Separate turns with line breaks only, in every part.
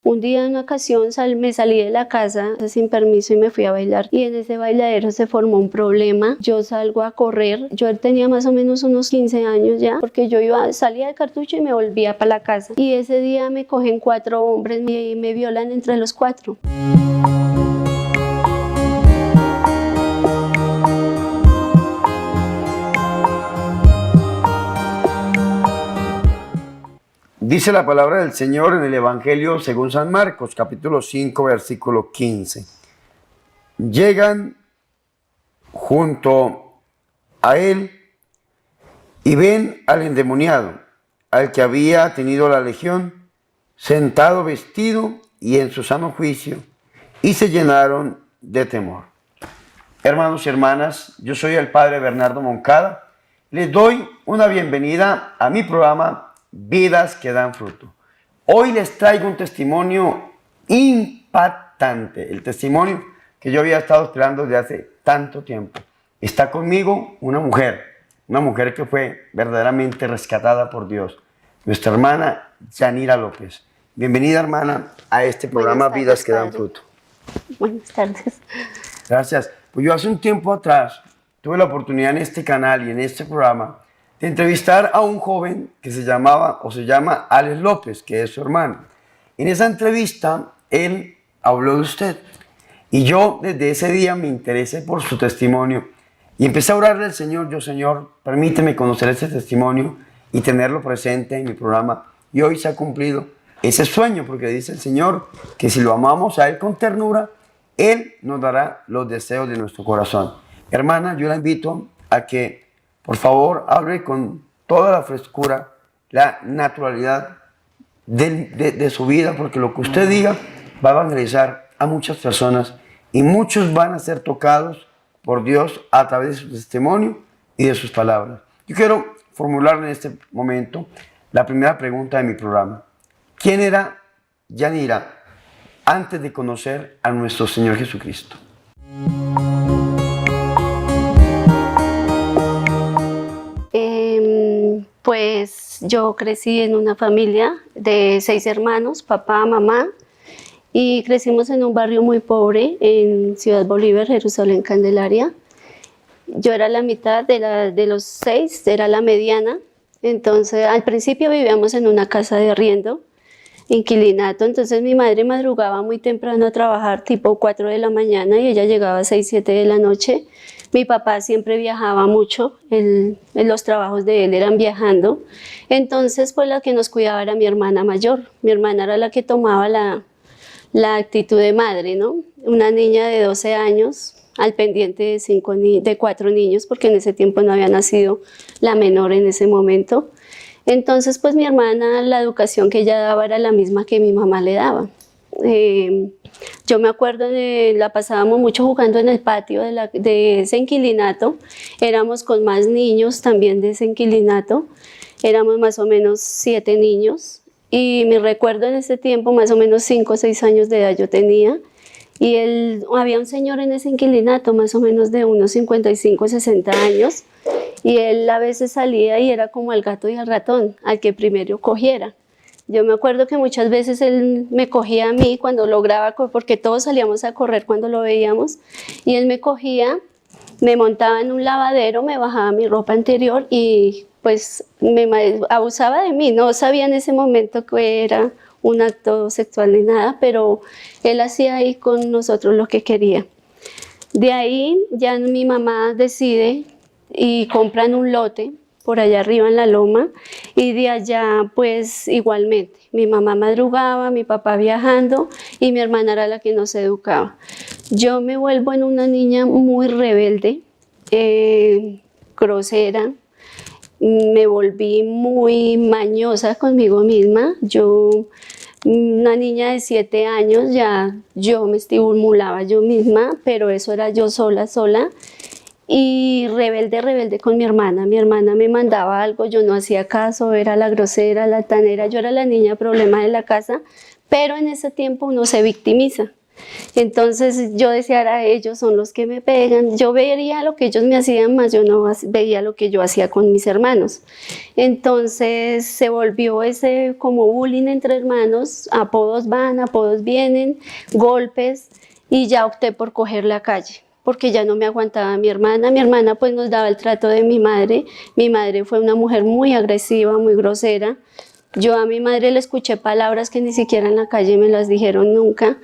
Un día en una ocasión me salí de la casa sin permiso y me fui a bailar, y en ese bailadero se formó un problema. Yo salgo a correr, yo tenía más o menos unos 15 años ya, porque salía de Cartucho y me volvía para la casa, y ese día me cogen 4 hombres y me violan entre los 4.
Dice la palabra del Señor en el Evangelio según San Marcos, capítulo 5, versículo 15. Llegan junto a él y ven al endemoniado, al que había tenido la legión, sentado vestido y en su sano juicio, y se llenaron de temor. Hermanos y hermanas, yo soy el Padre Bernardo Moncada. Les doy una bienvenida a mi programa Vidas que dan fruto. Hoy les traigo un testimonio impactante, el testimonio que yo había estado esperando desde hace tanto tiempo. Está conmigo una mujer que fue verdaderamente rescatada por Dios, nuestra hermana Yanira López. Bienvenida, hermana, a este programa Vidas que dan fruto.
Buenas tardes.
Gracias. Pues yo hace un tiempo atrás tuve la oportunidad en este canal y en este programa de entrevistar a un joven que se llama Alex López, que es su hermano. En esa entrevista, él habló de usted. Y yo desde ese día me interesé por su testimonio y empecé a orarle al Señor. Señor, permíteme conocer ese testimonio y tenerlo presente en mi programa. Y hoy se ha cumplido ese sueño, porque dice el Señor que si lo amamos a Él con ternura, Él nos dará los deseos de nuestro corazón. Hermana, yo la invito a que por favor, hable con toda la frescura, la naturalidad de su vida, porque lo que usted diga va a evangelizar a muchas personas y muchos van a ser tocados por Dios a través de su testimonio y de sus palabras. Yo quiero formular en este momento la primera pregunta de mi programa. ¿Quién era Yanira antes de conocer a nuestro Señor Jesucristo?
Pues yo crecí en una familia de 6 hermanos, papá, mamá, y crecimos en un barrio muy pobre en Ciudad Bolívar, Jerusalén, Candelaria. Yo era la mitad de los 6, era la mediana. Entonces al principio vivíamos en una casa de arriendo, inquilinato. Entonces mi madre madrugaba muy temprano a trabajar, tipo 4 de la mañana, y ella llegaba a 6, 7 de la noche. Mi papá siempre viajaba mucho, los trabajos de él eran viajando. Entonces pues la que nos cuidaba era mi hermana mayor. Mi hermana era la que tomaba la actitud de madre, ¿no? Una niña de 12 años al pendiente de 4 niños, porque en ese tiempo no había nacido la menor en ese momento. Entonces pues mi hermana, la educación que ella daba era la misma que mi mamá le daba. Yo me acuerdo la pasábamos mucho jugando en el patio de ese inquilinato. Éramos con más niños también de ese inquilinato. Éramos más o menos 7 niños. Y me recuerdo en ese tiempo, más o menos 5 o 6 años de edad yo tenía. Y había un señor en ese inquilinato, más o menos de unos 55, 60 años. Y él a veces salía y era como el gato y el ratón, al que primero cogiera. Yo me acuerdo que muchas veces él me cogía a mí cuando lograba, porque todos salíamos a correr cuando lo veíamos, y él me cogía, me montaba en un lavadero, me bajaba mi ropa interior y pues abusaba de mí. No sabía en ese momento que era un acto sexual ni nada, pero él hacía ahí con nosotros lo que quería. De ahí ya mi mamá decide y compran un lote por allá arriba en la loma, y de allá pues igualmente mi mamá madrugaba, mi papá viajando y mi hermana era la que nos educaba. Yo me vuelvo en una niña muy rebelde, grosera, me volví muy mañosa conmigo misma. Una niña de 7 años, ya yo me estimulaba yo misma, pero eso era yo sola. Y rebelde con mi hermana. Mi hermana me mandaba algo, yo no hacía caso, era la grosera, la altanera, yo era la niña problema de la casa, pero en ese tiempo uno se victimiza. Entonces yo decía, "Ahora ellos son los que me pegan". Yo veía lo que ellos me hacían, más yo no veía lo que yo hacía con mis hermanos. Entonces se volvió ese como bullying entre hermanos, apodos van, apodos vienen, golpes, y ya opté por coger la calle, porque ya no me aguantaba mi hermana. Mi hermana pues nos daba el trato de mi madre. Mi madre fue una mujer muy agresiva, muy grosera. Yo a mi madre le escuché palabras que ni siquiera en la calle me las dijeron nunca.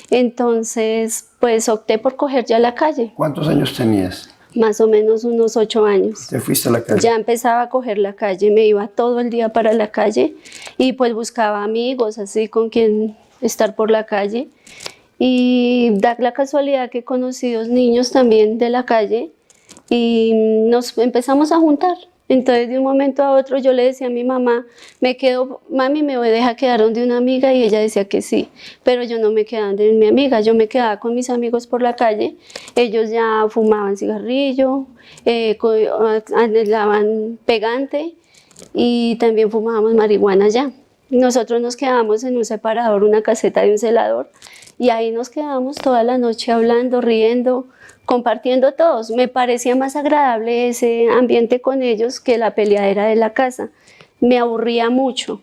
Entonces, pues opté por coger ya la calle.
¿Cuántos años tenías?
Más o menos unos 8 años.
¿Te fuiste a la calle?
Ya empezaba a coger la calle, me iba todo el día para la calle y pues buscaba amigos así con quien estar por la calle. Y da la casualidad que conocí 2 niños también de la calle y nos empezamos a juntar. Entonces de un momento a otro yo le decía a mi mamá, me quedo, mami, me deja quedar donde una amiga, y ella decía que sí, pero yo no me quedaba donde mi amiga, yo me quedaba con mis amigos por la calle. Ellos ya fumaban cigarrillo, anhelaban pegante y también fumábamos marihuana ya. Nosotros nos quedábamos en un separador, una caseta de un celador, y ahí nos quedábamos toda la noche hablando, riendo, compartiendo todos. Me parecía más agradable ese ambiente con ellos que la peleadera de la casa. Me aburría mucho.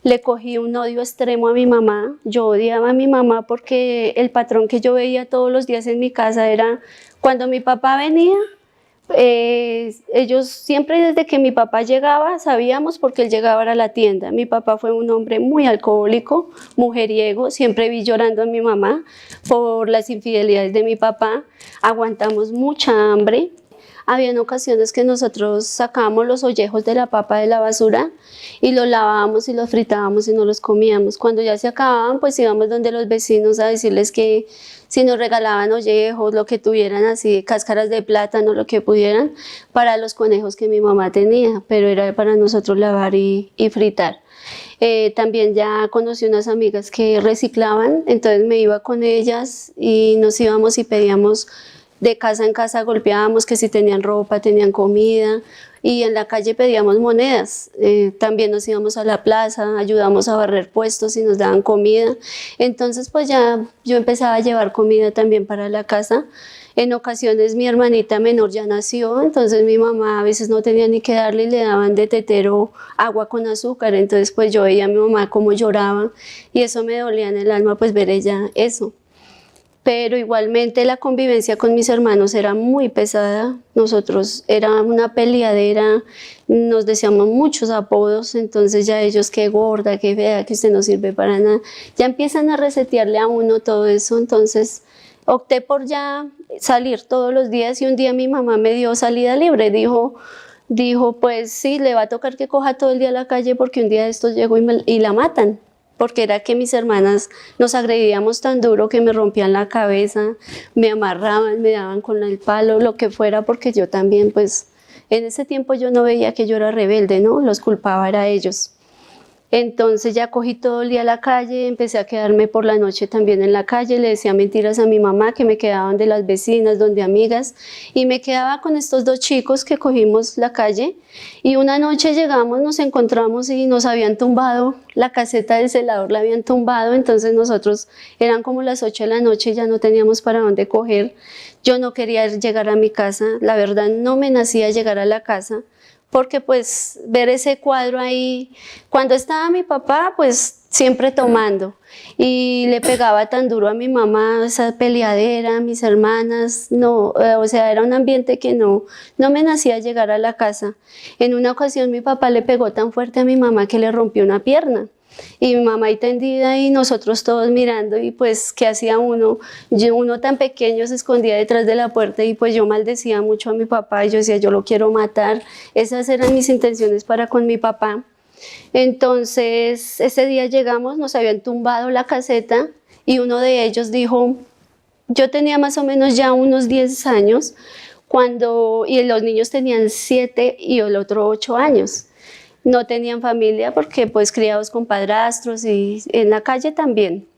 Le cogí un odio extremo a mi mamá. Yo odiaba a mi mamá porque el patrón que yo veía todos los días en mi casa era cuando mi papá venía. Ellos siempre, desde que mi papá llegaba, sabíamos, porque él llegaba a la tienda. Mi papá fue un hombre muy alcohólico, mujeriego. Siempre vi llorando a mi mamá por las infidelidades de mi papá. Aguantamos mucha hambre. Habían ocasiones que nosotros sacábamos los ollejos de la papa de la basura y los lavábamos y los fritábamos y no los comíamos. Cuando ya se acababan, pues íbamos donde los vecinos a decirles que si nos regalaban ollejos, lo que tuvieran, así, cáscaras de plátano, lo que pudieran, para los conejos que mi mamá tenía, pero era para nosotros lavar y fritar. También ya conocí unas amigas que reciclaban, entonces me iba con ellas y nos íbamos y pedíamos de casa en casa, golpeábamos que si tenían ropa, tenían comida, y en la calle pedíamos monedas. También nos íbamos a la plaza, ayudamos a barrer puestos y nos daban comida. Entonces pues ya yo empezaba a llevar comida también para la casa. En ocasiones mi hermanita menor ya nació, entonces mi mamá a veces no tenía ni que darle y le daban de tetero agua con azúcar. Entonces pues yo veía a mi mamá cómo lloraba y eso me dolía en el alma, pues ver ella eso. Pero igualmente la convivencia con mis hermanos era muy pesada. Nosotros era una peleadera, nos decíamos muchos apodos, entonces ya ellos, qué gorda, qué fea, que usted no sirve para nada, ya empiezan a resetearle a uno todo eso. Entonces opté por ya salir todos los días, y un día mi mamá me dio salida libre. Dijo, pues sí, le va a tocar que coja todo el día a la calle porque un día de estos llego y la matan. Porque era que mis hermanas nos agredíamos tan duro que me rompían la cabeza, me amarraban, me daban con el palo, lo que fuera, porque yo también, pues, en ese tiempo yo no veía que yo era rebelde, ¿no? Los culpaba era a ellos. Entonces ya cogí todo el día a la calle, empecé a quedarme por la noche también en la calle, le decía mentiras a mi mamá que me quedaba donde las vecinas, donde amigas, y me quedaba con estos 2 chicos que cogimos la calle. Y una noche llegamos, nos encontramos y nos habían tumbado la caseta del celador, la habían tumbado. Entonces nosotros, eran como las 8 de la noche y ya no teníamos para dónde coger. Yo no quería llegar a mi casa, la verdad no me nacía llegar a la casa, porque pues ver ese cuadro ahí, cuando estaba mi papá pues siempre tomando, y le pegaba tan duro a mi mamá, esa peleadera, a mis hermanas, no, o sea, era un ambiente que no me nacía llegar a la casa. En una ocasión mi papá le pegó tan fuerte a mi mamá que le rompió una pierna. Y mi mamá ahí tendida y nosotros todos mirando, y pues ¿qué hacía uno? Uno tan pequeño se escondía detrás de la puerta, y pues yo maldecía mucho a mi papá y yo decía, yo lo quiero matar. Esas eran mis intenciones para con mi papá. Entonces ese día llegamos, nos habían tumbado la caseta y uno de ellos dijo, yo tenía más o menos ya unos 10 años, y los niños tenían 7 y el otro 8 años. No tenían familia porque pues criados con padrastros y en la calle también.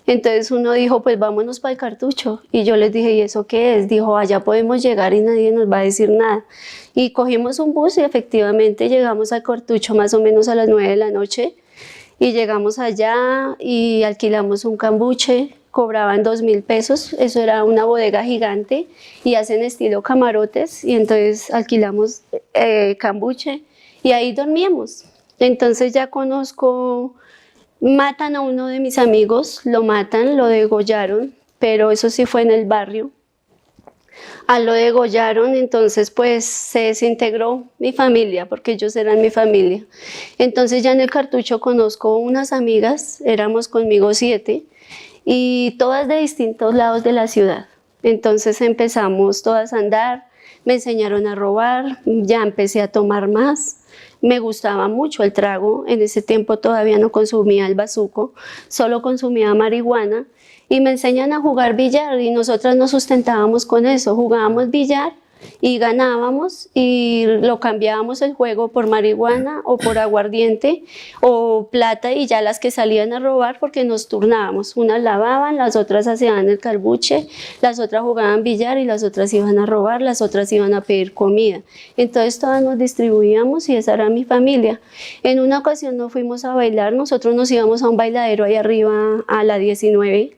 Entonces uno dijo, pues vámonos para el Cartucho. Y yo les dije, ¿y eso qué es? Dijo, allá podemos llegar y nadie nos va a decir nada. Y cogimos un bus y efectivamente llegamos al Cartucho más o menos a las 9 de la noche. Y llegamos allá y alquilamos un cambuche cobraban 2.000 pesos, eso era una bodega gigante y hacen estilo camarotes y entonces alquilamos cambuche y ahí dormíamos. Entonces ya conozco, matan a uno de mis amigos, lo matan, lo degollaron, pero eso sí fue en el barrio. Lo degollaron, entonces pues se desintegró mi familia, porque ellos eran mi familia. Entonces ya en el Cartucho conozco unas amigas, éramos conmigo 7, y todas de distintos lados de la ciudad. Entonces empezamos todas a andar, me enseñaron a robar, ya empecé a tomar más. Me gustaba mucho el trago, en ese tiempo todavía no consumía el bazuco, solo consumía marihuana y me enseñan a jugar billar y nosotras nos sustentábamos con eso, jugábamos billar y ganábamos y lo cambiábamos el juego por marihuana o por aguardiente o plata y ya las que salían a robar porque nos turnábamos, unas lavaban, las otras hacían el carbuche, las otras jugaban billar y las otras iban a robar, las otras iban a pedir comida. Entonces todas nos distribuíamos y esa era mi familia. En una ocasión nos fuimos a bailar, nosotros nos íbamos a un bailadero ahí arriba a la 19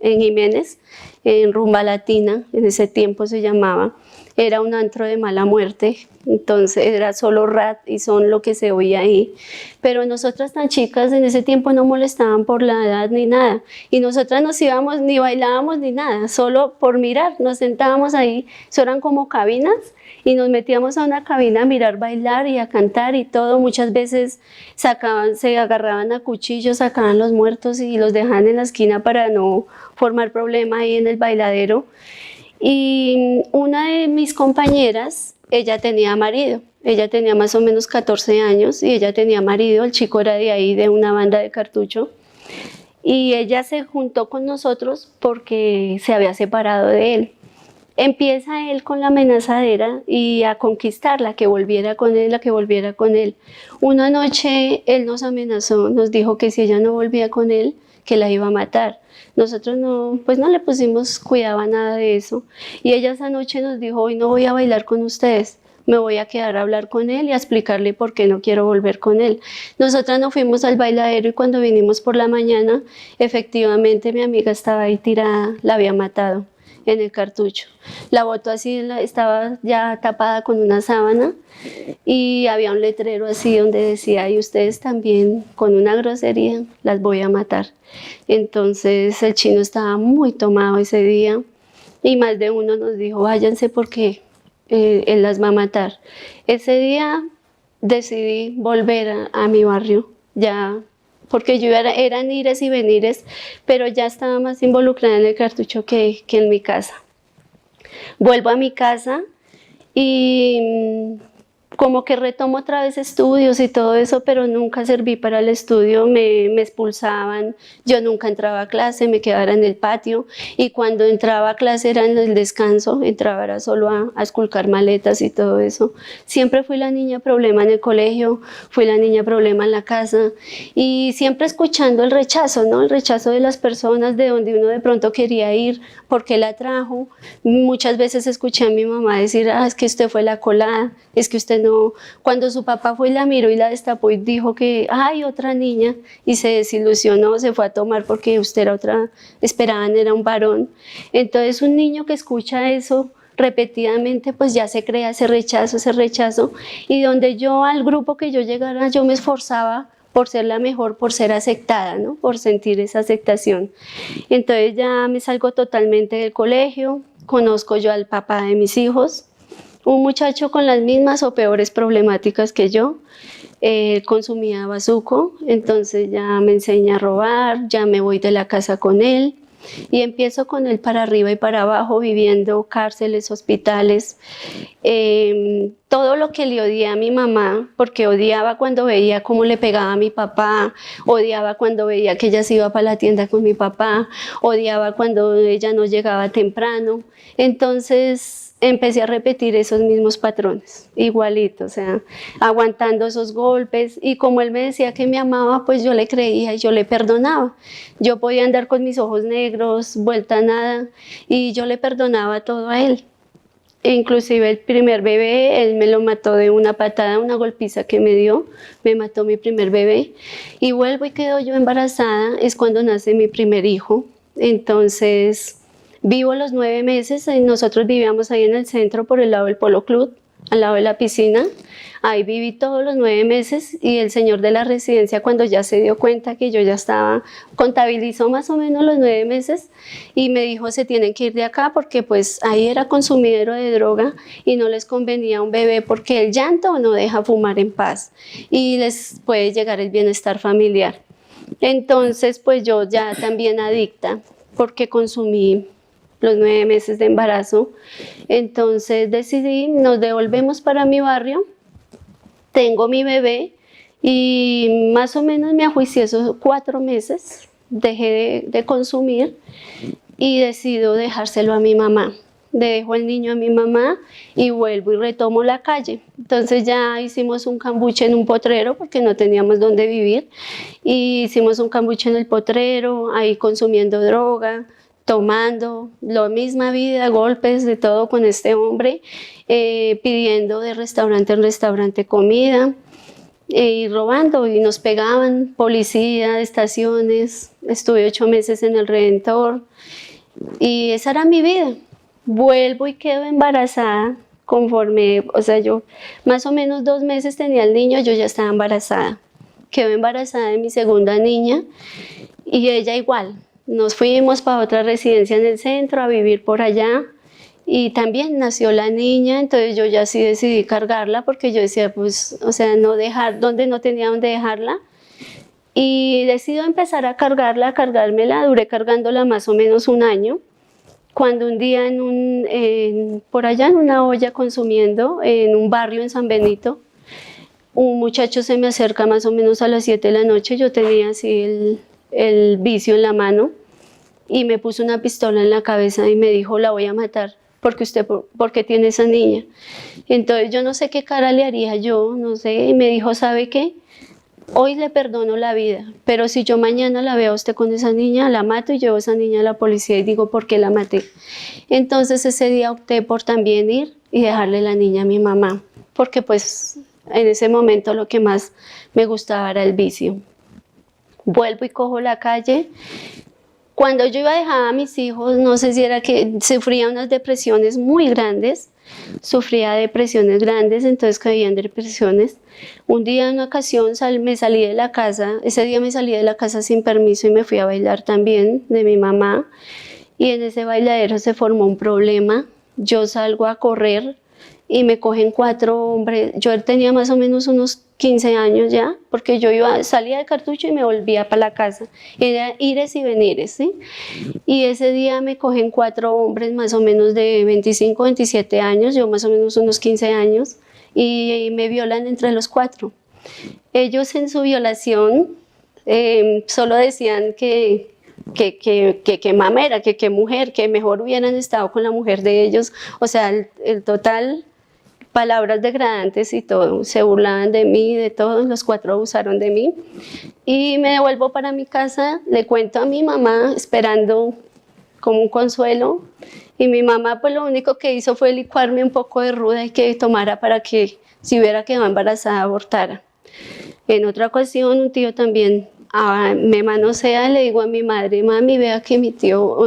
en Jiménez, en Rumba Latina, en ese tiempo se llamaba. Era un antro de mala muerte, entonces era solo rat y son lo que se oía ahí. Pero nosotras tan chicas en ese tiempo no molestaban por la edad ni nada. Y nosotras nos íbamos, ni bailábamos ni nada, solo por mirar, nos sentábamos ahí, eso eran como cabinas, y nos metíamos a una cabina a mirar bailar y a cantar y todo. Muchas veces se agarraban a cuchillos, sacaban los muertos y los dejaban en la esquina para no formar problema ahí en el bailadero. Y una de mis compañeras, ella tenía marido, ella tenía más o menos 14 años y ella tenía marido, el chico era de ahí, de una banda de Cartucho, y ella se juntó con nosotros porque se había separado de él. Empieza él con la amenazadera y a conquistarla, que volviera con él, a que volviera con él. Una noche él nos amenazó, nos dijo que si ella no volvía con él, que la iba a matar. Nosotros no, pues no le pusimos cuidado a nada de eso. Y ella esa noche nos dijo, hoy no voy a bailar con ustedes, me voy a quedar a hablar con él y a explicarle por qué no quiero volver con él. Nosotras nos fuimos al bailadero y cuando vinimos por la mañana, efectivamente mi amiga estaba ahí tirada, la había matado en el Cartucho. La botó así, estaba ya tapada con una sábana y había un letrero así donde decía, y ustedes también con una grosería las voy a matar. Entonces el chino estaba muy tomado ese día y más de uno nos dijo, váyanse porque él las va a matar. Ese día decidí volver a mi barrio, ya porque yo eran ires y venires, pero ya estaba más involucrada en el Cartucho que en mi casa. Vuelvo a mi casa y como que retomo otra vez estudios y todo eso, pero nunca serví para el estudio, me expulsaban, yo nunca entraba a clase, me quedaba en el patio y cuando entraba a clase era en el descanso, entraba era solo a esculcar maletas y todo eso. Siempre fui la niña problema en el colegio, fui la niña problema en la casa y siempre escuchando el rechazo, ¿no? El rechazo de las personas, de donde uno de pronto quería ir, por qué la trajo. Muchas veces escuché a mi mamá decir, es que usted fue la colada, es que usted no. Cuando su papá fue y la miró y la destapó y dijo que hay otra niña y se desilusionó, se fue a tomar porque usted era otra, esperaban era un varón. Entonces un niño que escucha eso repetidamente pues ya se crea ese rechazo y donde yo al grupo que yo llegara yo me esforzaba por ser la mejor, por ser aceptada, ¿no? Por sentir esa aceptación. Entonces ya me salgo totalmente del colegio, conozco yo al papá de mis hijos, un muchacho con las mismas o peores problemáticas que yo, consumía bazuco, entonces ya me enseña a robar, ya me voy de la casa con él y empiezo con él para arriba y para abajo, viviendo cárceles, hospitales, todo lo que le odié a mi mamá, porque odiaba cuando veía cómo le pegaba a mi papá, odiaba cuando veía que ella se iba para la tienda con mi papá, odiaba cuando ella no llegaba temprano, entonces empecé a repetir esos mismos patrones, igualito, o sea, aguantando esos golpes y como él me decía que me amaba, pues yo le creía y yo le perdonaba. Yo podía andar con mis ojos negros, vuelta a nada y yo le perdonaba todo a él. E inclusive el primer bebé, él me lo mató de una patada, una golpiza que me dio, me mató mi primer bebé y vuelvo y quedo yo embarazada, es cuando nace mi primer hijo. Entonces, vivo los 9 meses, nosotros vivíamos ahí en el centro por el lado del Polo Club, al lado de la piscina. Ahí viví todos los 9 meses y el señor de la residencia, cuando ya se dio cuenta que yo ya estaba, contabilizó más o menos los 9 meses y me dijo: se tienen que ir de acá porque pues ahí era consumidero de droga y no les convenía un bebé porque el llanto no deja fumar en paz y les puede llegar el bienestar familiar. Entonces pues yo ya también adicta porque consumí los 9 meses de embarazo. Entonces decidí, nos devolvemos para mi barrio, tengo mi bebé y más o menos me ajuicié esos 4 meses, dejé de consumir y decido dejárselo a mi mamá. Dejo el niño a mi mamá y vuelvo y retomo la calle. Entonces ya hicimos un cambuche en un potrero porque no teníamos dónde vivir y hicimos un cambuche en el potrero, ahí consumiendo droga, tomando, la misma vida, golpes, de todo con este hombre, pidiendo de restaurante en restaurante comida y robando, y nos pegaban, policía, estaciones. Estuve 8 meses en el Redentor y esa era mi vida. Vuelvo y quedo embarazada conforme, o sea, yo más o menos 2 meses tenía el niño, yo ya estaba embarazada. Quedo embarazada de mi segunda niña y ella igual. Nos fuimos para otra residencia en el centro a vivir por allá y también nació la niña, entonces yo ya sí decidí cargarla porque yo decía, pues, o sea, no dejar, donde no tenía dónde dejarla. Y decido empezar a cargarla, a cargármela, duré cargándola más o menos 1 año. Cuando un día por allá en una olla consumiendo, en un barrio en San Benito, un muchacho se me acerca más o menos a las 7 de la noche, yo tenía así el vicio en la mano y me puso una pistola en la cabeza y me dijo: la voy a matar porque tiene esa niña. Entonces yo no sé qué cara le haría yo, no sé, y me dijo: ¿sabe qué? Hoy le perdono la vida, pero si yo mañana la veo a usted con esa niña, la mato y llevo a esa niña a la policía y digo por qué la maté. Entonces ese día opté por también ir y dejarle la niña a mi mamá, porque pues en ese momento lo que más me gustaba era el vicio. Vuelvo y cojo la calle. Cuando yo iba a dejar a mis hijos, no sé si era que sufría unas depresiones muy grandes, entonces caía en depresiones. Un día, en una ocasión, me salí de la casa, ese día me salí de la casa sin permiso y me fui a bailar también de mi mamá. Y en ese bailadero se formó un problema. Yo salgo a correr y me cogen 4 hombres. Yo tenía más o menos unos 15 años ya, porque yo salía de Cartucho y me volvía para la casa. Era ires y venires, ¿sí? Y ese día me cogen 4 hombres más o menos de 25, 27 años, yo más o menos unos 15 años, y me violan entre los 4. Ellos en su violación solo decían que mamera, que mujer, que mejor hubieran estado con la mujer de ellos. O sea, el total, palabras degradantes y todo, se burlaban de mí, de todos, los 4 abusaron de mí. Y me devuelvo para mi casa, le cuento a mi mamá, esperando como un consuelo, y mi mamá pues lo único que hizo fue licuarme un poco de ruda y que tomara para que si hubiera quedado embarazada abortara. En otra ocasión un tío también me manosea, le digo a mi madre: mami, vea que mi tío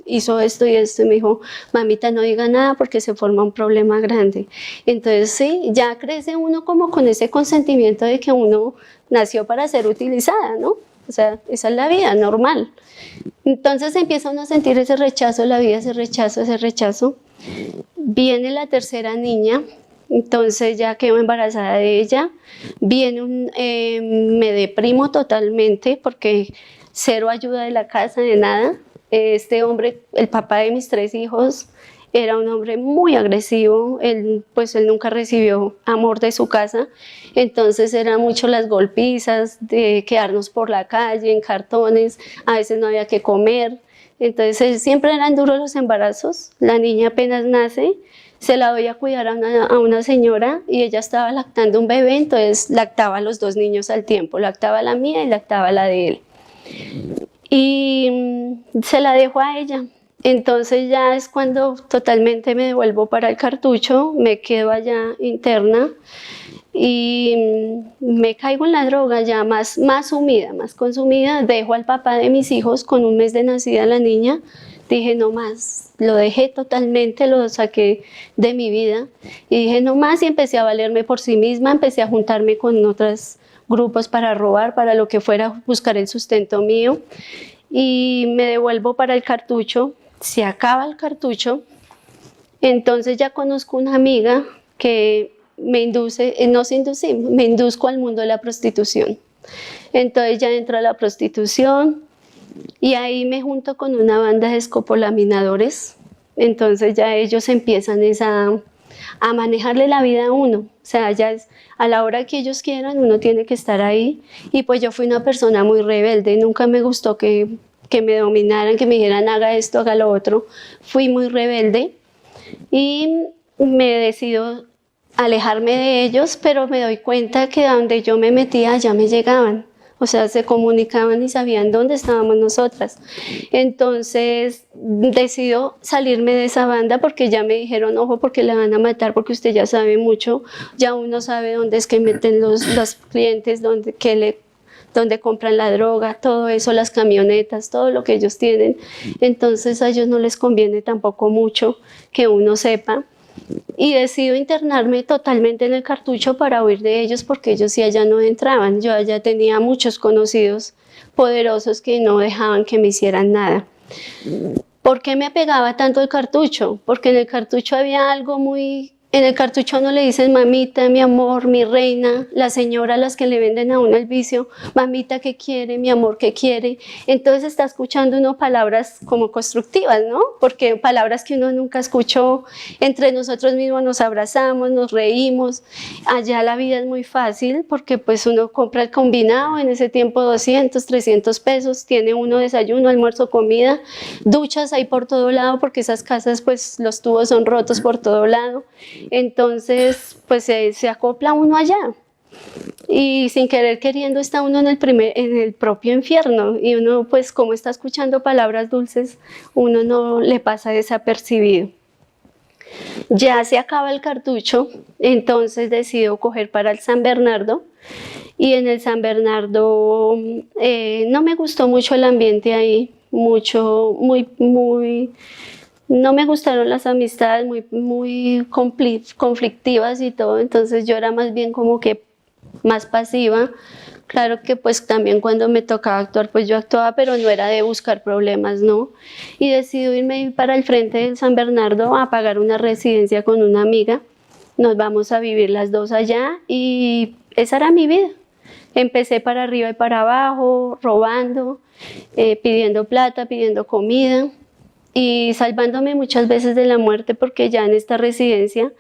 hizo esto y esto, y me dijo: mamita, no diga nada porque se forma un problema grande. Entonces sí, ya crece uno como con ese consentimiento de que uno nació para ser utilizada, ¿no? O sea, esa es la vida normal. Entonces empieza uno a sentir ese rechazo, la vida, ese rechazo. Viene la tercera niña, entonces ya quedo embarazada de ella. Me deprimo totalmente porque cero ayuda de la casa, de nada. Este hombre, el papá de mis 3 hijos, era un hombre muy agresivo. Él nunca recibió amor de su casa, entonces eran mucho las golpizas, de quedarnos por la calle en cartones, a veces no había que comer. Entonces siempre eran duros los embarazos. La niña apenas nace, se la doy a cuidar a una señora y ella estaba lactando un bebé, entonces lactaba a los 2 niños al tiempo, lactaba la mía y lactaba la de él. Y se la dejo a ella. Entonces ya es cuando totalmente me devuelvo para el Cartucho, me quedo allá interna. y me caigo en la droga ya más sumida, más consumida. Dejo al papá de mis hijos con un mes de nacida la niña. Dije no más, lo dejé totalmente, lo saqué de mi vida y dije no más, y empecé a valerme por sí misma, empecé a juntarme con otros grupos para robar, para lo que fuera, buscar el sustento mío, y me devuelvo para el cartucho. Se acaba el cartucho, entonces ya conozco una amiga que me induce, me induzco al mundo de la prostitución. Entonces ya entro a la prostitución y ahí me junto con una banda de escopolaminadores. Entonces ya ellos empiezan a manejarle la vida a uno. O sea, ya es a la hora que ellos quieran, uno tiene que estar ahí. Y pues yo fui una persona muy rebelde, nunca me gustó que me dominaran, que me dijeran haga esto, haga lo otro. Fui muy rebelde y me decido alejarme de ellos, pero me doy cuenta que donde yo me metía ya me llegaban. O sea, se comunicaban y sabían dónde estábamos nosotras. Entonces decido salirme de esa banda porque ya me dijeron, ojo, porque la van a matar, porque usted ya sabe mucho, ya uno sabe dónde es que meten los clientes, dónde compran la droga, todo eso, las camionetas, todo lo que ellos tienen. Entonces a ellos no les conviene tampoco mucho que uno sepa. Y decido internarme totalmente en el cartucho para huir de ellos, porque ellos sí allá no entraban. Yo allá tenía muchos conocidos poderosos que no dejaban que me hicieran nada. ¿Por qué me apegaba tanto al cartucho? Porque en el cartucho había algo muy... En el cartucho no le dicen mamita, mi amor, mi reina, la señora a las que le venden a uno el vicio, mamita ¿qué quiere? Mi amor ¿qué quiere? Entonces está escuchando uno palabras como constructivas, ¿no? Porque palabras que uno nunca escuchó, entre nosotros mismos nos abrazamos, nos reímos. Allá la vida es muy fácil porque pues uno compra el combinado, en ese tiempo 200, 300 pesos, tiene uno desayuno, almuerzo, comida, duchas ahí por todo lado porque esas casas pues los tubos son rotos por todo lado. Entonces, pues se acopla uno allá y sin querer queriendo está uno en el propio infierno, y uno pues como está escuchando palabras dulces, uno no le pasa desapercibido. Ya se acaba el cartucho, entonces decido coger para el San Bernardo, y en el San Bernardo no me gustó mucho el ambiente ahí, no me gustaron las amistades, muy conflictivas y todo, entonces yo era más bien como que más pasiva. Claro que pues también cuando me tocaba actuar, pues yo actuaba, pero no era de buscar problemas, ¿no? Y decido irme para el frente del San Bernardo a pagar una residencia con una amiga. Nos vamos a vivir las dos allá y esa era mi vida. Empecé para arriba y para abajo, robando, pidiendo plata, pidiendo comida, y salvándome muchas veces de la muerte, porque ya en esta residencia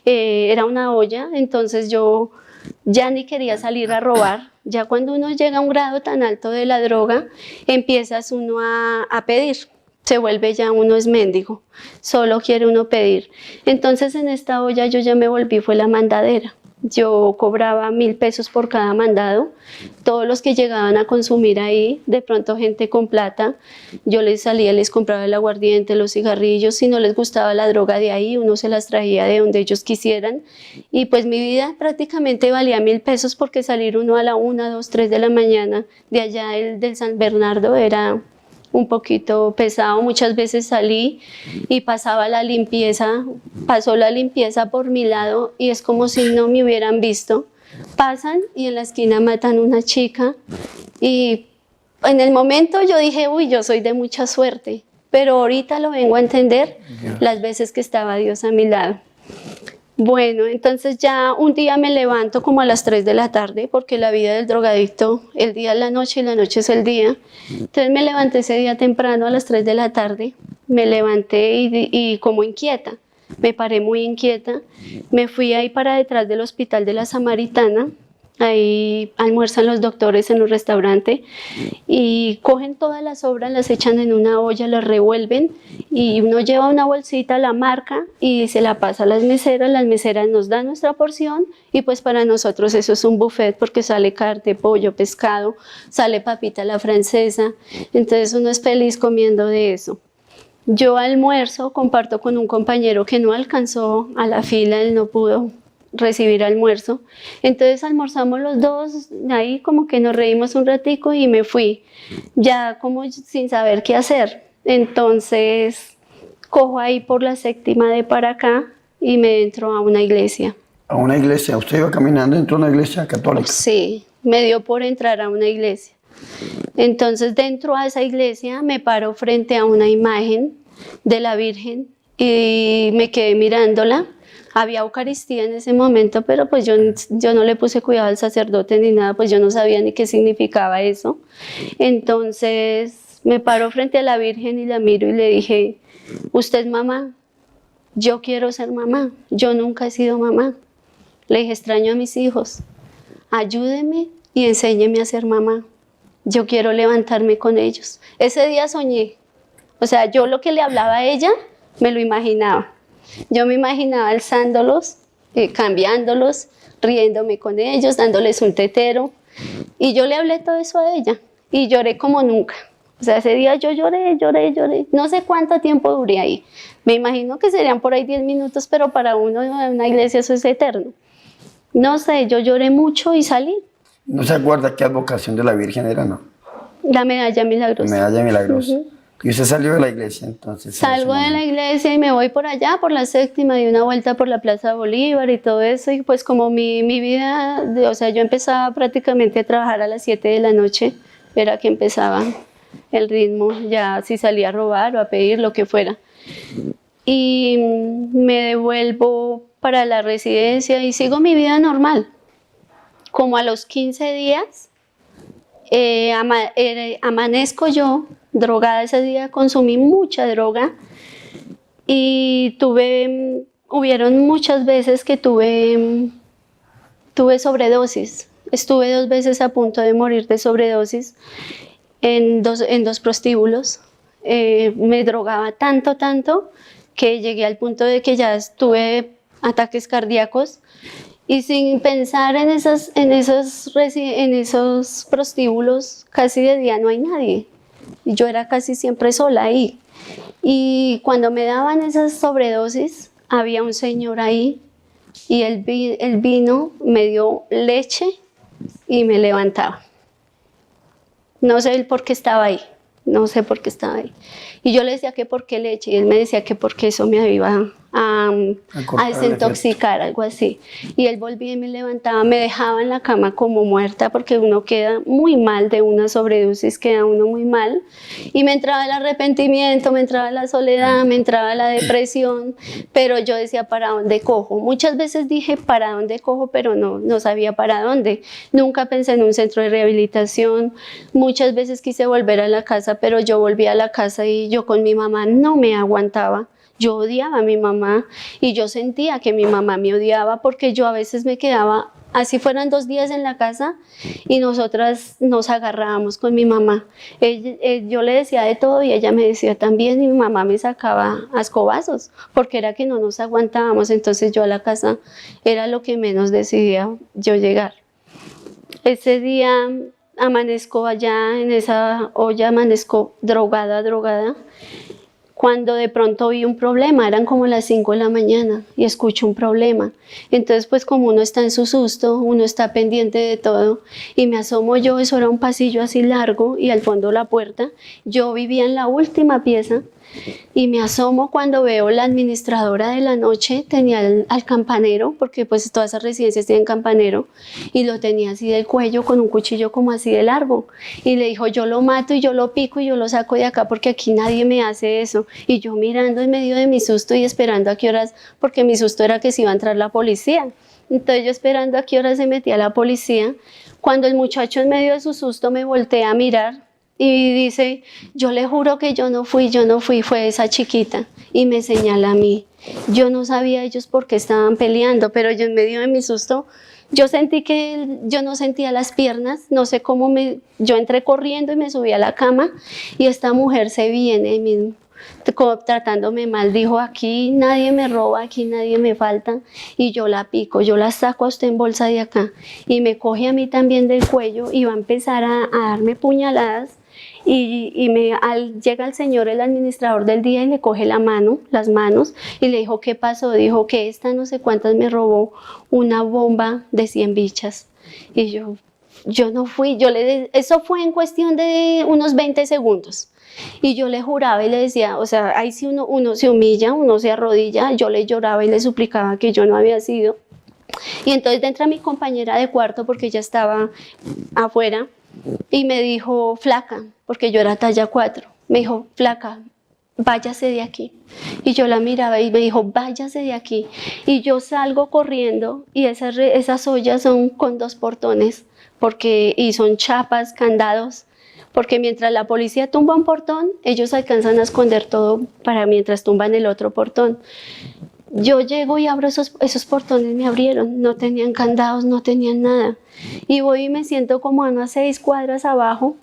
era una olla, entonces yo ya ni quería salir a robar. Ya cuando uno llega a un grado tan alto de la droga, empiezas uno a pedir, se vuelve ya uno es mendigo, solo quiere uno pedir. Entonces en esta olla yo ya me volví, fue la mandadera. Yo cobraba 1.000 pesos por cada mandado. Todos los que llegaban a consumir ahí, de pronto gente con plata, yo les salía, les compraba el aguardiente, los cigarrillos. Si no les gustaba la droga de ahí, uno se las traía de donde ellos quisieran. Y pues mi vida prácticamente valía 1.000 pesos, porque salir uno a la 1, 2, 3 de la mañana de allá del San Bernardo era un poquito pesado. Muchas veces salí y pasó la limpieza por mi lado y es como si no me hubieran visto. Pasan y en la esquina matan a una chica, y en el momento yo dije, uy, yo soy de mucha suerte, pero ahorita lo vengo a entender las veces que estaba Dios a mi lado. Bueno, entonces ya un día me levanto como a las 3 de la tarde, porque la vida del drogadicto, el día es la noche y la noche es el día. Entonces me levanté ese día temprano a las 3 de la tarde, me levanté y como inquieta, me paré muy inquieta, me fui ahí para detrás del Hospital de la Samaritana. Ahí almuerzan los doctores en un restaurante y cogen todas las sobras, las echan en una olla, las revuelven y uno lleva una bolsita, la marca y se la pasa a las meseras nos dan nuestra porción y pues para nosotros eso es un buffet, porque sale carne, pollo, pescado, sale papita a la francesa, entonces uno es feliz comiendo de eso. Yo almuerzo, comparto con un compañero que no alcanzó a la fila, él no pudo recibir almuerzo. Entonces almorzamos los dos, ahí como que nos reímos un ratico y me fui, ya como sin saber qué hacer. Entonces cojo ahí por la séptima de para acá y me entro a una iglesia.
A una iglesia, usted iba caminando dentro de una iglesia católica.
Sí, me dio por entrar a una iglesia. Entonces dentro de esa iglesia me paro frente a una imagen de la Virgen y me quedé mirándola. Había Eucaristía en ese momento, pero pues yo no le puse cuidado al sacerdote ni nada, pues yo no sabía ni qué significaba eso. Entonces me paro frente a la Virgen y la miro y le dije, ¿usted es mamá? Yo quiero ser mamá, yo nunca he sido mamá. Le dije, extraño a mis hijos, ayúdeme y enséñeme a ser mamá. Yo quiero levantarme con ellos. Ese día soñé, o sea, yo lo que le hablaba a ella, me lo imaginaba. Yo me imaginaba alzándolos, cambiándolos, riéndome con ellos, dándoles un tetero. Y yo le hablé todo eso a ella y lloré como nunca. O sea, ese día yo lloré. No sé cuánto tiempo duré ahí. Me imagino que serían por ahí 10 minutos, pero para uno en una iglesia eso es eterno. No sé, yo lloré mucho y salí.
¿No se acuerda qué advocación de la Virgen era, no?
La medalla milagrosa.
La medalla milagrosa. Y usted salió de la iglesia, entonces.
Salgo de la iglesia y me voy por allá, por la séptima, di una vuelta por la Plaza Bolívar y todo eso. Y pues como mi vida, o sea, yo empezaba prácticamente a trabajar a las 7 de la noche, era que empezaba el ritmo, ya si salía a robar o a pedir, lo que fuera. Y me devuelvo para la residencia y sigo mi vida normal. Como a los 15 días, amanezco yo, drogada ese día, consumí mucha droga y hubieron muchas veces que tuve sobredosis. Estuve 2 veces a punto de morir de sobredosis en dos prostíbulos. Me drogaba tanto que llegué al punto de que ya tuve ataques cardíacos. Y sin pensar en esos prostíbulos, casi de día no hay nadie. Y yo era casi siempre sola ahí. Y cuando me daban esas sobredosis, había un señor ahí y él vino, me dio leche y me levantaba. No sé el por qué estaba ahí, no sé por qué estaba ahí. Y yo le decía que por qué leche y él me decía que porque eso me iba a desintoxicar, algo así. Y él volvía y me levantaba, me dejaba en la cama como muerta porque uno queda muy mal de una sobredosis, queda uno muy mal. Y me entraba el arrepentimiento, me entraba la soledad, me entraba la depresión, pero yo decía, ¿para dónde cojo? Muchas veces dije, ¿para dónde cojo? Pero no sabía para dónde. Nunca pensé en un centro de rehabilitación. Muchas veces quise volver a la casa, pero yo volví a la casa y yo con mi mamá no me aguantaba. Yo odiaba a mi mamá y yo sentía que mi mamá me odiaba porque yo a veces me quedaba, así fueran 2 días en la casa y nosotras nos agarrábamos con mi mamá. Yo le decía de todo y ella me decía también y mi mamá me sacaba a escobazos porque era que no nos aguantábamos. Entonces yo a la casa era lo que menos decidía yo llegar. Ese día amanezco allá en esa olla, amanezco drogada. Cuando de pronto vi un problema, eran como las 5 de la mañana y escucho un problema. Entonces pues como uno está en su susto, uno está pendiente de todo y me asomo yo, eso era un pasillo así largo y al fondo la puerta. Yo vivía en la última pieza y me asomo cuando veo la administradora de la noche, tenía al campanero, porque pues todas esas residencias tienen campanero, y lo tenía así del cuello con un cuchillo como así de largo. Y le dijo, yo lo mato y yo lo pico y yo lo saco de acá porque aquí nadie me hace eso. Y yo mirando en medio de mi susto y esperando a qué horas, porque mi susto era que se iba a entrar la policía. Entonces yo esperando a qué hora se metía la policía, cuando el muchacho en medio de su susto me voltea a mirar y dice, yo le juro que yo no fui, fue esa chiquita. Y me señala a mí. Yo no sabía ellos por qué estaban peleando, pero yo en medio de mi susto, yo sentí que yo no sentía las piernas, no sé cómo yo entré corriendo y me subí a la cama y esta mujer se viene mismo, tratándome mal, dijo, aquí nadie me roba, aquí nadie me falta, y yo la pico, yo la saco a usted en bolsa de acá, y me coge a mí también del cuello y va a empezar a darme puñaladas, Llega el señor, el administrador del día, y le coge las manos, y le dijo, ¿qué pasó? Dijo que esta no sé cuántas me robó una bomba de 100 bichas. Y yo no fui, eso fue en cuestión de unos 20 segundos. Y yo le juraba y le decía, o sea, ahí sí uno se humilla, uno se arrodilla, yo le lloraba y le suplicaba que yo no había sido. Y entonces entra mi compañera de cuarto, porque ella estaba afuera, y me dijo, flaca, porque yo era talla 4, me dijo, flaca, váyase de aquí. Y yo la miraba y me dijo, váyase de aquí. Y yo salgo corriendo, y esas ollas son con 2 portones, y son chapas, candados, porque mientras la policía tumba un portón, ellos alcanzan a esconder todo para mientras tumban el otro portón. Yo llego y abro esos portones, me abrieron, no tenían candados, no tenían nada. Y voy y me siento como a unas 6 cuadras abajo,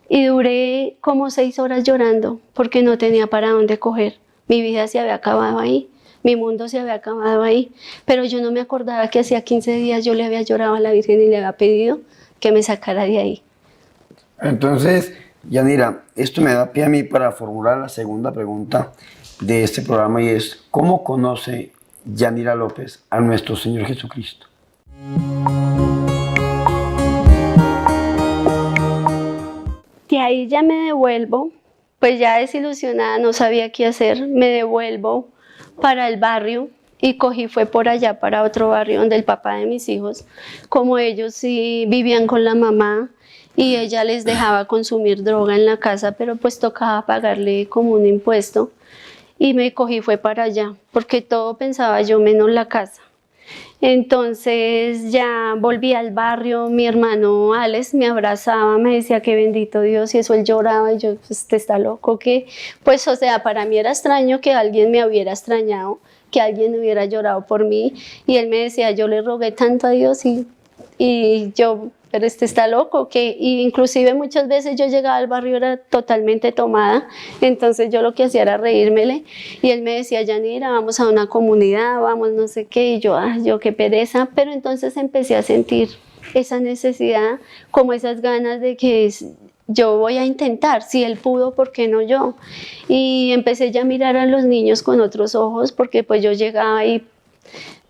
y duré como 6 horas llorando porque no tenía para dónde coger. Mi vida se había acabado ahí, mi mundo se había acabado ahí, pero yo no me acordaba que hacía 15 días yo le había llorado a la Virgen y le había pedido que me sacara de ahí.
Entonces, Yanira, esto me da pie a mí para formular la segunda pregunta de este programa, y es, ¿cómo conoce Yanira López a nuestro Señor Jesucristo?
De ahí ya me devuelvo, pues ya desilusionada, no sabía qué hacer, me devuelvo para el barrio, y fue por allá para otro barrio donde el papá de mis hijos, como ellos sí vivían con la mamá, y ella les dejaba consumir droga en la casa, pero pues tocaba pagarle como un impuesto, y fue para allá, porque todo pensaba yo menos la casa. Entonces ya volví al barrio, mi hermano Alex me abrazaba, me decía que bendito Dios, y eso él lloraba, y yo, pues te está loco, que pues o sea, para mí era extraño que alguien me hubiera extrañado, que alguien hubiera llorado por mí, y él me decía, yo le rogué tanto a Dios, y yo, pero está loco, y inclusive muchas veces yo llegaba al barrio, era totalmente tomada, entonces yo lo que hacía era reírmele, y él me decía, Yanira, vamos a una comunidad, vamos no sé qué, y yo qué pereza, pero entonces empecé a sentir esa necesidad, como esas ganas de que yo voy a intentar, si él pudo, ¿por qué no yo? Y empecé ya a mirar a los niños con otros ojos, porque pues yo llegaba y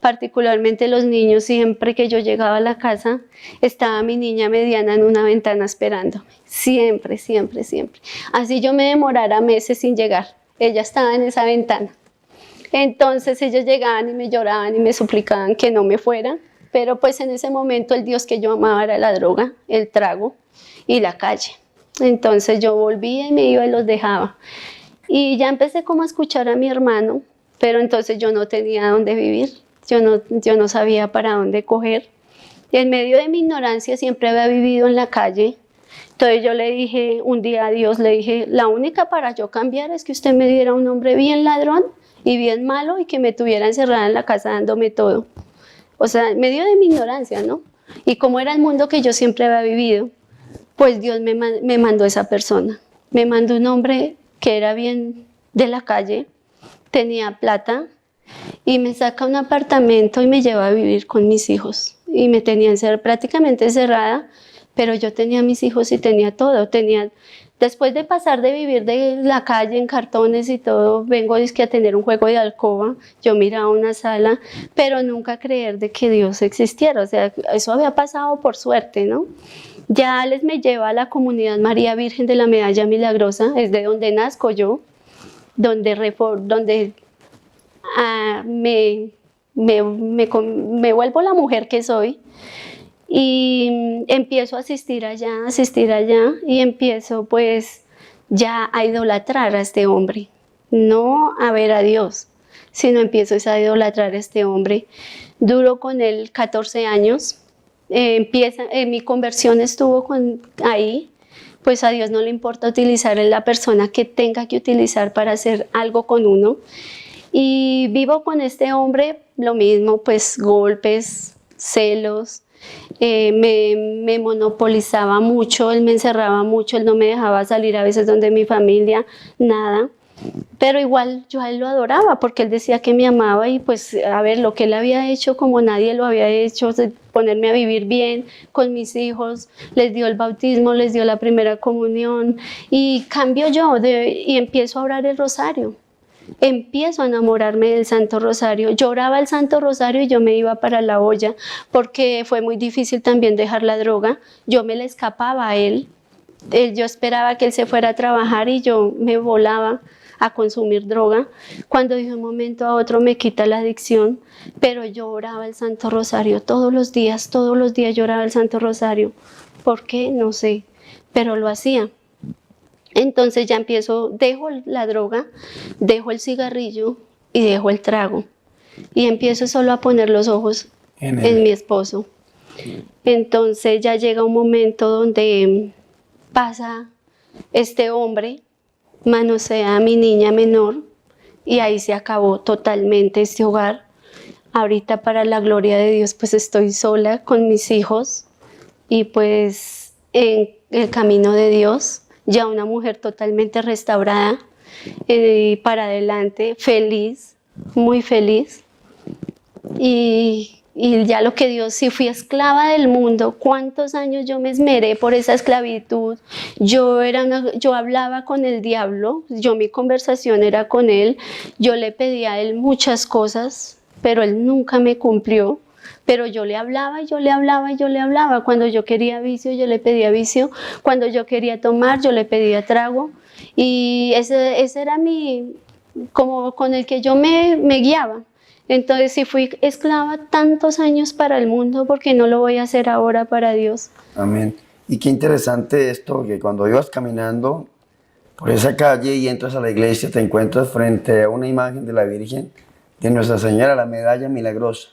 particularmente los niños, siempre que yo llegaba a la casa, estaba mi niña mediana en una ventana esperándome, siempre, siempre, siempre. Así yo me demorara meses sin llegar, ella estaba en esa ventana. Entonces ellos llegaban y me lloraban y me suplicaban que no me fuera, pero pues en ese momento el Dios que yo amaba era la droga, el trago y la calle. Entonces yo volvía y me iba y los dejaba. Y ya empecé como a escuchar a mi hermano, pero entonces yo no tenía dónde vivir. Yo no sabía para dónde coger. Y en medio de mi ignorancia siempre había vivido en la calle. Entonces yo le dije un día a Dios, le dije, la única para yo cambiar es que usted me diera un hombre bien ladrón y bien malo, y que me tuviera encerrada en la casa dándome todo. O sea, en medio de mi ignorancia, ¿no? Y como era el mundo que yo siempre había vivido, pues Dios me mandó esa persona. Me mandó un hombre que era bien de la calle, tenía plata, y me saca un apartamento y me lleva a vivir con mis hijos. Y me tenían prácticamente encerrada, pero yo tenía mis hijos y tenía todo. Después de pasar de vivir de la calle en cartones y todo, vengo a tener un juego de alcoba. Yo miraba una sala, pero nunca creer de que Dios existiera. O sea, eso había pasado por suerte, ¿no? Ya les me lleva a la comunidad María Virgen de la Medalla Milagrosa, es de donde nazco yo, donde me vuelvo la mujer que soy, y empiezo a asistir allá, y empiezo pues ya a idolatrar a este hombre, no a ver a Dios, sino empiezo a idolatrar a este hombre. Duro con él 14 años, mi conversión estuvo ahí. Pues a Dios no le importa utilizar a la persona que tenga que utilizar para hacer algo con uno. Y vivo con este hombre lo mismo, pues golpes, celos, me monopolizaba mucho, él me encerraba mucho, él no me dejaba salir a veces donde mi familia, nada. Pero igual yo a él lo adoraba porque él decía que me amaba y pues a ver lo que él había hecho como nadie lo había hecho, ponerme a vivir bien con mis hijos, les dio el bautismo, les dio la primera comunión y cambio yo y empiezo a orar el rosario. Empiezo a enamorarme del Santo Rosario. Yo oraba el Santo Rosario y yo me iba para la olla porque fue muy difícil también dejar la droga. Yo me le escapaba a él. Yo esperaba que él se fuera a trabajar y yo me volaba a consumir droga. Cuando de un momento a otro me quita la adicción, pero yo oraba el Santo Rosario todos los días yo oraba el Santo Rosario. ¿Por qué? No sé, pero lo hacía. Entonces ya empiezo, dejo la droga, dejo el cigarrillo y dejo el trago. Y empiezo solo a poner los ojos en mi esposo. Entonces ya llega un momento donde pasa este hombre, manosea a mi niña menor y ahí se acabó totalmente este hogar. Ahorita para la gloria de Dios pues estoy sola con mis hijos y pues en el camino de Dios, ya una mujer totalmente restaurada, para adelante, feliz, muy feliz. Y ya lo que Dios, si fui esclava del mundo, cuántos años yo me esmeré por esa esclavitud. Yo hablaba con el diablo, mi conversación era con él, yo le pedía a él muchas cosas, pero él nunca me cumplió. Pero yo le hablaba y yo le hablaba y yo le hablaba. Cuando yo quería vicio, yo le pedía vicio. Cuando yo quería tomar, yo le pedía trago. Y ese era como con el que yo me guiaba. Entonces, si fui esclava tantos años para el mundo, ¿por qué no lo voy a hacer ahora para Dios?
Amén. Y qué interesante esto, que cuando ibas caminando por esa calle y entras a la iglesia, te encuentras frente a una imagen de la Virgen, de Nuestra Señora, la medalla milagrosa.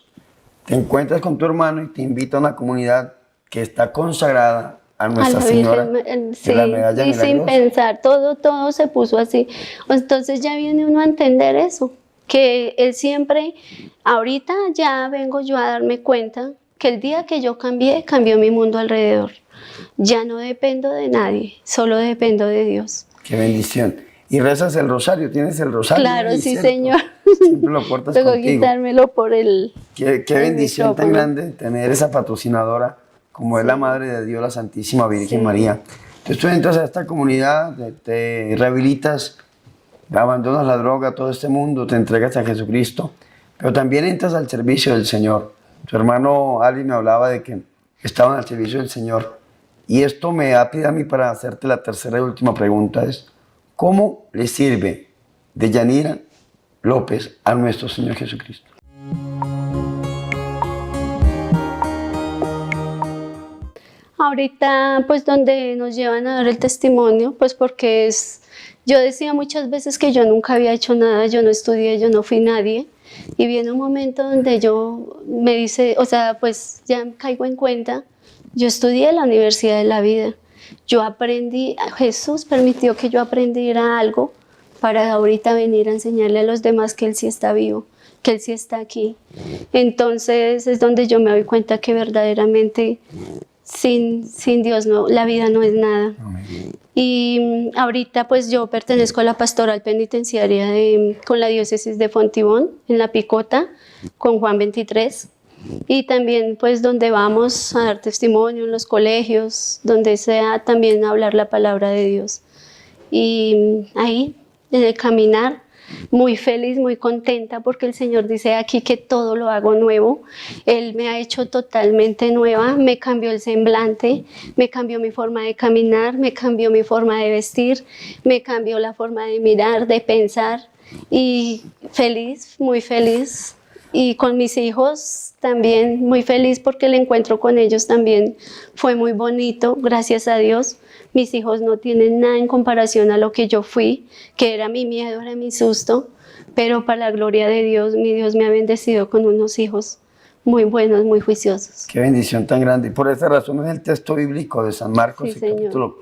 Te encuentras con tu hermano y te invita a una comunidad que está consagrada a Nuestra Señora
sí,
de la medalla
y
milagrosa.
sin pensar, todo se puso así. Entonces ya viene uno a entender eso, que él siempre, ahorita ya vengo yo a darme cuenta que el día que yo cambié, cambió mi mundo alrededor. Ya no dependo de nadie, solo dependo de Dios.
Qué bendición. Y rezas el rosario, ¿tienes el rosario?
Claro,
ahí,
sí,
¿cierto?
Señor.
Siempre lo portas
Tengo
contigo.
que quitármelo por el...
Qué bendición tan
micrófono.
grande tener esa patrocinadora como es la Madre de Dios, la Santísima Virgen
Sí.
María. Entonces tú entras a esta comunidad, te rehabilitas, abandonas la droga, todo este mundo, te entregas a Jesucristo, pero también entras al servicio del Señor. Tu hermano Ali me hablaba de que estaban al servicio del Señor. Y esto me da pie a mí para hacerte la tercera y última pregunta, es ¿cómo le sirve Deyanira López a nuestro Señor Jesucristo?
Ahorita, pues donde nos llevan a dar el testimonio, pues porque yo decía muchas veces que yo nunca había hecho nada, yo no estudié, yo no fui nadie, y viene un momento donde yo me dice, o sea, pues ya caigo en cuenta, yo estudié en la Universidad de la Vida, yo aprendí, Jesús permitió que yo aprendiera algo para ahorita venir a enseñarle a los demás que Él sí está vivo, que Él sí está aquí. Entonces es donde yo me doy cuenta que verdaderamente sin Dios la vida no es nada.
Amén.
Y ahorita pues yo pertenezco a la pastoral penitenciaria con la diócesis de Fontibón, en La Picota, con Juan 23. Y también pues donde vamos a dar testimonio en los colegios, donde sea también hablar la palabra de Dios. Y ahí, en el caminar, muy feliz, muy contenta porque el Señor dice aquí que todo lo hago nuevo. Él me ha hecho totalmente nueva, me cambió el semblante, me cambió mi forma de caminar, me cambió mi forma de vestir, me cambió la forma de mirar, de pensar y feliz, muy feliz. Y con mis hijos también muy feliz porque el encuentro con ellos también fue muy bonito, gracias a Dios. Mis hijos no tienen nada en comparación a lo que yo fui, que era mi miedo, era mi susto, pero para la gloria de Dios, mi Dios me ha bendecido con unos hijos muy buenos, muy juiciosos.
Qué bendición tan grande. Y por esa razón es el texto bíblico de San Marcos,
Sí,
el
Señor.
capítulo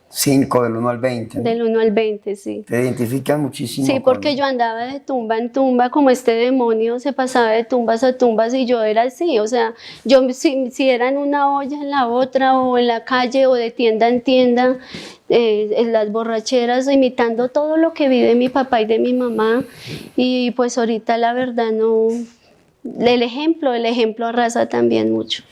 5 del 1 al 20, ¿no?
Del 1 al 20, sí.
Te identificas muchísimo.
Sí, porque yo andaba de tumba en tumba, como este demonio se pasaba de tumbas a tumbas y yo era así, o sea, yo si era en una olla, en la otra, o en la calle, o de tienda en tienda, en las borracheras, imitando todo lo que vi de mi papá y de mi mamá, y pues ahorita la verdad no, el ejemplo arrasa también mucho.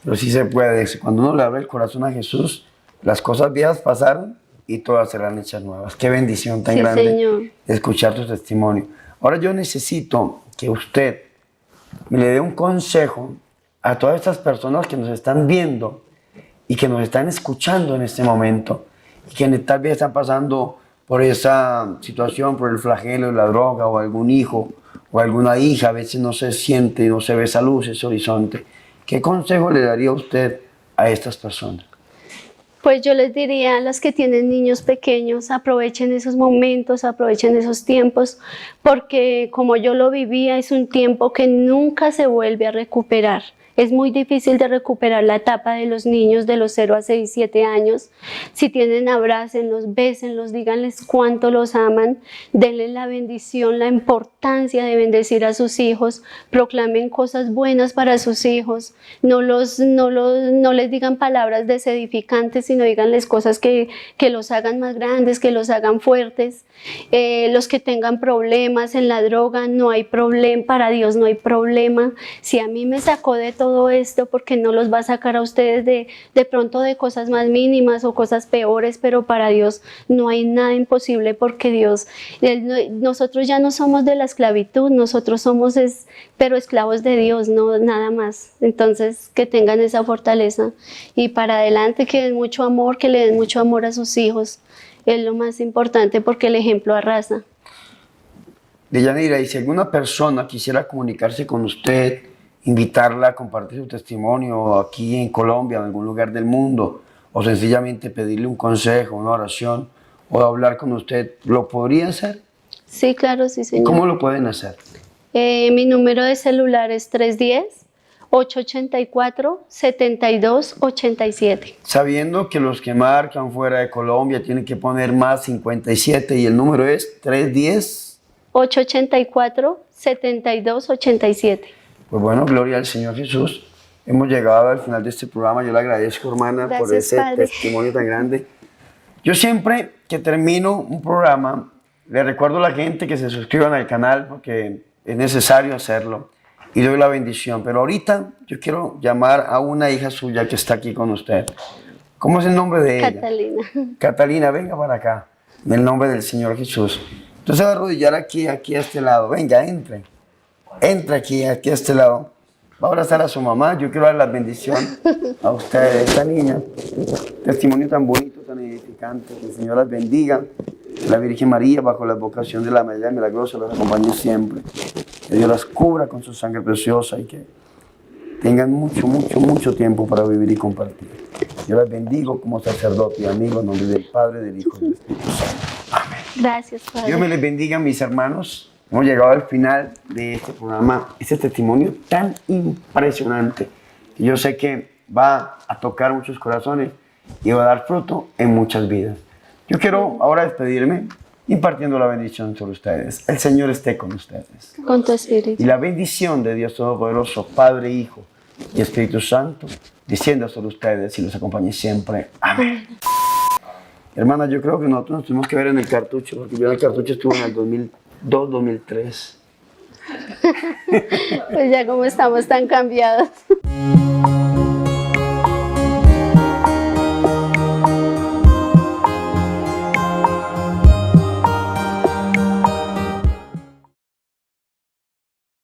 Pero sí se puede. Cuando uno le abre el corazón a Jesús, las cosas viejas pasaron y todas serán hechas nuevas. Qué bendición tan
Sí,
grande
Señor.
escuchar tu testimonio. Ahora yo necesito que usted me le dé un consejo a todas estas personas que nos están viendo y que nos están escuchando en este momento y que tal vez están pasando por esa situación, por el flagelo de la droga, o algún hijo o alguna hija, a veces no se siente, no se ve esa luz, ese horizonte. ¿Qué consejo le daría usted a estas personas?
Pues yo les diría a las que tienen niños pequeños, aprovechen esos momentos, aprovechen esos tiempos, porque como yo lo vivía, es un tiempo que nunca se vuelve a recuperar. Es muy difícil de recuperar la etapa de los niños de los 0 a 6, 7 años. Si tienen, abrácenlos, bésenlos, díganles cuánto los aman, denles la bendición, la importancia de bendecir a sus hijos, proclamen cosas buenas para sus hijos, no les digan palabras desedificantes, sino díganles cosas que los hagan más grandes, que los hagan fuertes. Los que tengan problemas en la droga, no hay problema, para Dios no hay problema. Si a mí me sacó de todo esto, porque no los va a sacar a ustedes de pronto de cosas más mínimas o cosas peores, pero para Dios no hay nada imposible, porque Dios, nosotros ya no somos de la esclavitud, nosotros somos pero esclavos de Dios, no nada más. Entonces que tengan esa fortaleza y para adelante, que den mucho amor, que le den mucho amor a sus hijos. Es lo más importante, porque el ejemplo arrasa.
Deyanira, y si alguna persona quisiera comunicarse con usted, invitarla a compartir su testimonio aquí en Colombia o en algún lugar del mundo, o sencillamente pedirle un consejo, una oración, o hablar con usted, ¿lo podría hacer?
Sí, claro, sí, señor.
¿Cómo lo pueden hacer?
Mi número de celular es 310-884-7287.
Sabiendo que los que marcan fuera de Colombia tienen que poner más 57 y el número es 310.
884-7287.
Pues bueno, gloria al Señor Jesús. Hemos llegado al final de este programa. Yo le agradezco, hermana,
Gracias,
por ese
Padre.
testimonio tan grande. Yo siempre que termino un programa, le recuerdo a la gente que se suscriban al canal porque es necesario hacerlo y doy la bendición. Pero ahorita yo quiero llamar a una hija suya que está aquí con usted. ¿Cómo es el nombre de ella?
Catalina.
Catalina, venga para acá, en el nombre del Señor Jesús. Entonces va a arrodillar aquí a este lado. Venga, entre. Entra aquí a este lado. Va a abrazar a su mamá. Yo quiero dar la bendición a usted, esta niña. Testimonio tan bonito, tan edificante. Que el Señor las bendiga. Que la Virgen María, bajo la advocación de la María Milagrosa, las acompañe siempre. Que Dios las cubra con su sangre preciosa y que tengan mucho tiempo para vivir y compartir. Yo las bendigo como sacerdote y amigo en nombre del Padre, del Hijo y del Espíritu Santo. Amén.
Gracias, Padre.
Dios me les bendiga, mis hermanos. Hemos llegado al final de este programa, este testimonio tan impresionante, que yo sé que va a tocar muchos corazones y va a dar fruto en muchas vidas. Yo quiero ahora despedirme impartiendo la bendición sobre ustedes. El Señor esté con ustedes.
Con tu espíritu.
Y la bendición de Dios Todopoderoso, Padre, Hijo y Espíritu Santo, descienda sobre ustedes y los acompañe siempre. Amén. Hermana, yo creo que nosotros nos tuvimos que ver en el cartucho, porque yo en el cartucho estuve en el 2002-2003.
Pues ya como estamos tan cambiados.